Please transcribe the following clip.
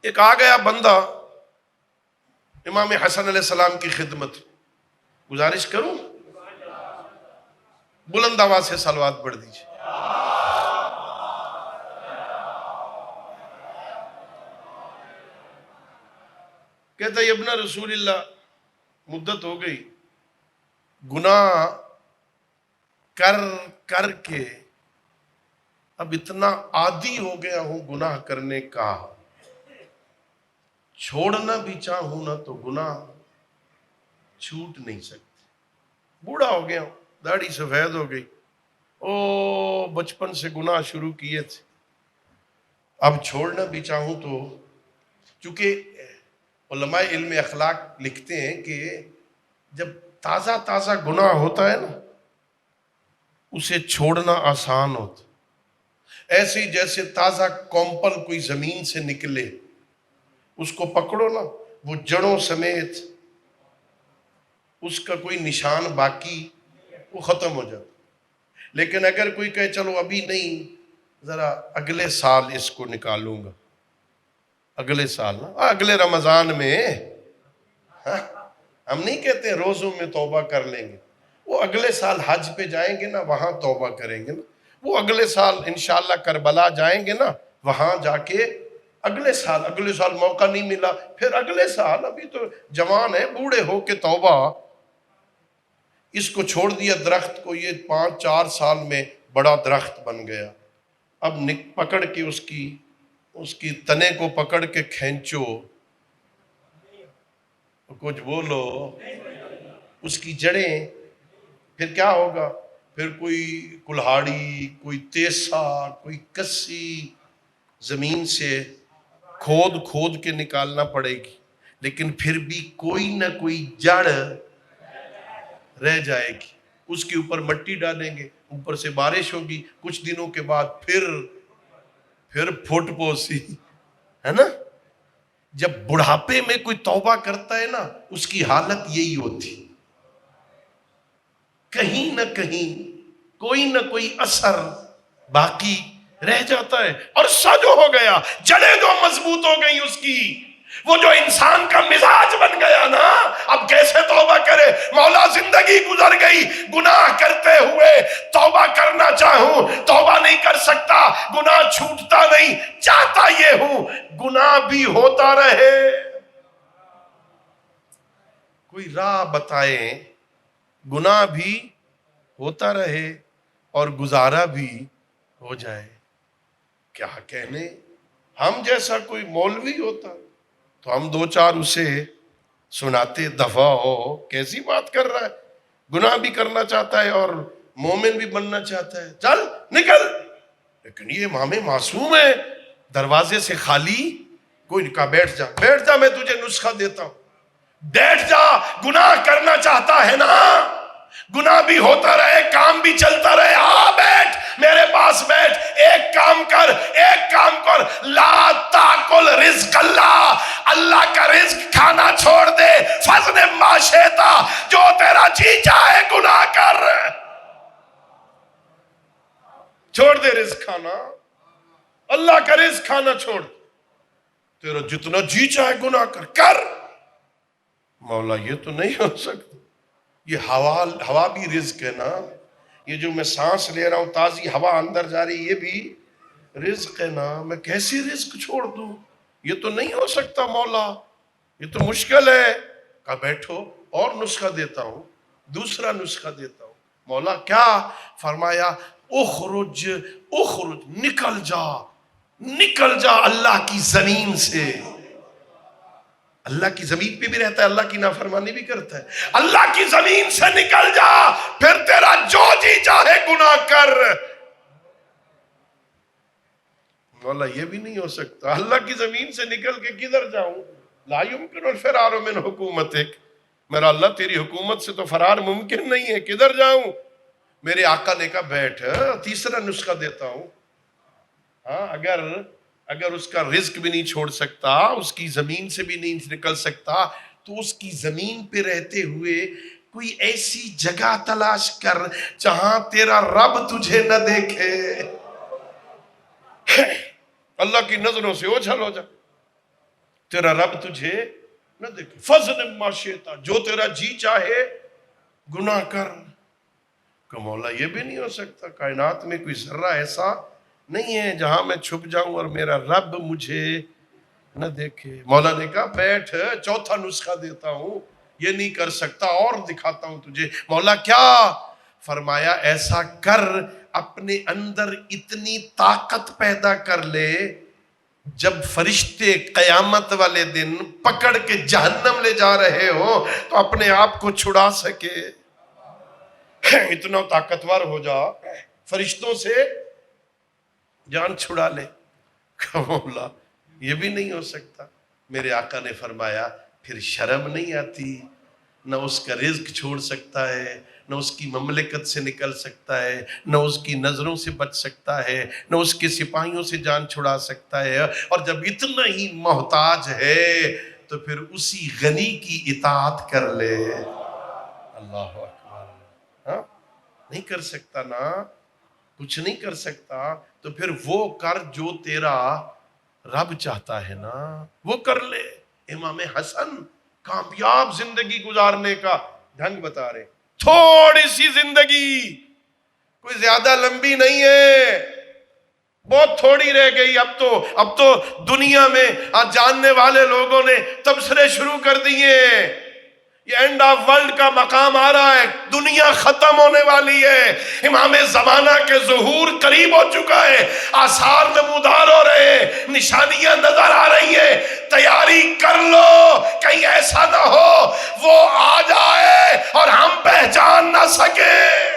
ایک آ گیا بندہ امام حسن علیہ السلام کی خدمت، گزارش کروں بلند آواز سے صلوات پڑھ دیجیے. کہتا ہے ابن رسول اللہ مدت ہو گئی، گناہ کر کر کے اب اتنا عادی ہو گیا ہوں گناہ کرنے کا، چھوڑنا بھی چاہوں نا تو گناہ چھوٹ نہیں سکتے. بوڑھا ہو گیا ہوں، داڑھی سفید ہو گئی، بچپن سے گناہ شروع کیے تھے، اب چھوڑنا بھی چاہوں تو. چونکہ علماء علم اخلاق لکھتے ہیں کہ جب تازہ تازہ گناہ ہوتا ہے نا اسے چھوڑنا آسان ہوتا، ایسے ہی جیسے تازہ کومپل کوئی زمین سے نکلے اس کو پکڑو نا وہ جڑوں سمیت اس کا کوئی نشان باقی وہ ختم ہو جاتا. لیکن اگر کوئی کہے چلو ابھی نہیں ذرا اگلے سال اس کو نکالوں گا، اگلے سال نا اگلے رمضان میں، ہم نہیں کہتے روزوں میں توبہ کر لیں گے، وہ اگلے سال حج پہ جائیں گے نا وہاں توبہ کریں گے نا، وہ اگلے سال انشاءاللہ کربلا جائیں گے نا وہاں جا کے اگلے سال موقع نہیں ملا پھر اگلے سال، ابھی تو جوان ہے، بوڑھے ہو کے توبہ. اس کو چھوڑ دیا درخت کو، یہ 5-4 سال میں بڑا درخت بن گیا. اب پکڑ کے اس کی تنے کو پکڑ کے کھینچو، کچھ بولو، اس کی جڑیں، پھر کیا ہوگا؟ پھر کوئی کلہاڑی، کوئی تیسا، کوئی کسی زمین سے کھود کے نکالنا پڑے گی، لیکن پھر بھی کوئی نہ کوئی جڑ رہ جائے گی. اس کے اوپر مٹی ڈالیں گے، اوپر سے بارش ہوگی، کچھ دنوں کے بعد پھر پھوٹ پوسی، ہے نا. جب بڑھاپے میں کوئی توبہ کرتا ہے نا اس کی حالت یہی ہوتی، کہیں نہ کہیں کوئی نہ کوئی اثر باقی رہ جاتا ہے. اور سجو ہو گیا، جڑیں جو مضبوط ہو گئی اس کی، وہ جو انسان کا مزاج بن گیا نا، اب کیسے توبہ کرے؟ مولا زندگی گزر گئی گناہ کرتے ہوئے، توبہ کرنا چاہوں توبہ نہیں کر سکتا، گناہ چھوٹتا نہیں، چاہتا یہ ہوں گناہ بھی ہوتا رہے. کوئی راہ بتائیں گناہ بھی ہوتا رہے اور گزارا بھی ہو جائے. کیا کہنے، ہم جیسا کوئی مولوی ہوتا تو ہم 2-4 اسے سناتے، دفع ہو کیسی بات کر رہا ہے، گناہ بھی کرنا چاہتا ہے اور مومن بھی بننا چاہتا ہے، چل نکل. لیکن یہ امام معصوم ہے، دروازے سے خالی کوئی نہیں. کہا بیٹھ جا میں تجھے نسخہ دیتا ہوں، بیٹھ جا. گناہ کرنا چاہتا ہے نا، گناہ بھی ہوتا رہے، کام بھی چلتا رہے، بیٹھ میرے پاس بیٹھ. ایک کام کر، لا تاکل رزق اللہ کا رزق کھانا چھوڑ دے. فضل ما شئتا، جو تیرا جی چاہے گناہ کر، چھوڑ دے رزق کھانا، اللہ کا رزق کھانا چھوڑ، تیرا جتنا جی چاہے گناہ کر. مولا یہ تو نہیں ہو سکتا، یہ ہوا بھی رزق ہے نا، یہ جو میں سانس لے رہا ہوں تازی ہوا اندر جا رہی یہ بھی رزق ہے نا، میں کیسے رزق چھوڑ دوں؟ یہ تو نہیں ہو سکتا مولا، یہ تو مشکل ہے. کہا بیٹھو اور نسخہ دیتا ہوں، دوسرا نسخہ دیتا ہوں. مولا کیا؟ فرمایا اخرج نکل جا اللہ کی زمین سے. اللہ کی زمین پہ بھی رہتا ہے، اللہ کی نافرمانی بھی کرتا ہے. اللہ کی زمین سے نکل جا، پھر تیرا جو جی چاہے گناہ کر. مولا یہ بھی نہیں ہو سکتا، اللہ کی زمین سے نکل کے کدھر جاؤں؟ لا یمکن الفرار من حکومتک، میرا اللہ تیری حکومت سے تو فرار ممکن نہیں ہے، کدھر جاؤں؟ میرے آقا نے کہا بیٹھ، تیسرا نسخہ دیتا ہوں. ہاں اگر اس کا رزق بھی نہیں چھوڑ سکتا، اس کی زمین سے بھی نہیں نکل سکتا، تو اس کی زمین پہ رہتے ہوئے کوئی ایسی جگہ تلاش کر جہاں تیرا رب تجھے نہ دیکھے، اللہ کی نظروں سے اوجھل ہو جا. تیرا رب تجھے نہ دیکھے. فَظْلِمْ مَا شِئْتَ، جو تیرا جی چاہے گناہ کر. کہ مولا یہ بھی نہیں ہو سکتا، کائنات میں کوئی ذرہ ایسا نہیں ہے جہاں میں چھپ جاؤں اور میرا رب مجھے نہ دیکھے. مولا نے کہا بیٹھ، چوتھا نسخہ دیتا ہوں، یہ نہیں کر سکتا اور دکھاتا ہوں تجھے. مولا کیا؟ فرمایا ایسا کر، اپنے اندر اتنی طاقت پیدا کر لے، جب فرشتے قیامت والے دن پکڑ کے جہنم لے جا رہے ہوں تو اپنے آپ کو چھڑا سکے. اتنا طاقتور ہو جا، فرشتوں سے جان چھڑا لے. مولا یہ بھی نہیں ہو سکتا. میرے آقا نے فرمایا پھر شرم نہیں آتی؟ نہ اس کا رزق چھوڑ سکتا ہے، نہ اس کی مملکت سے نکل سکتا ہے، نہ اس کی نظروں سے بچ سکتا ہے، نہ اس کے سپاہیوں سے جان چھڑا سکتا ہے. اور جب اتنا ہی محتاج ہے تو پھر اسی غنی کی اطاعت کر لے. اللہ اکبر. ہاں نہیں کر سکتا نا، کچھ نہیں کر سکتا تو پھر وہ کر جو تیرا رب چاہتا ہے نا، وہ کر لے. امام حسن کامیاب زندگی گزارنے کا ڈھنگ بتا رہے. تھوڑی سی زندگی، کوئی زیادہ لمبی نہیں ہے، بہت تھوڑی رہ گئی. اب تو دنیا میں آج جاننے والے لوگوں نے تبصرے شروع کر دیے. یہ اینڈ آف ورلڈ کا مقام آ رہا ہے، دنیا ختم ہونے والی ہے، امام زمانہ کے ظہور قریب ہو چکا ہے، آثار نمودار ہو رہے ہیں، نشانیاں نظر آ رہی ہیں. تیاری کر لو، کہیں ایسا نہ ہو وہ آ جائے اور ہم پہچان نہ سکیں.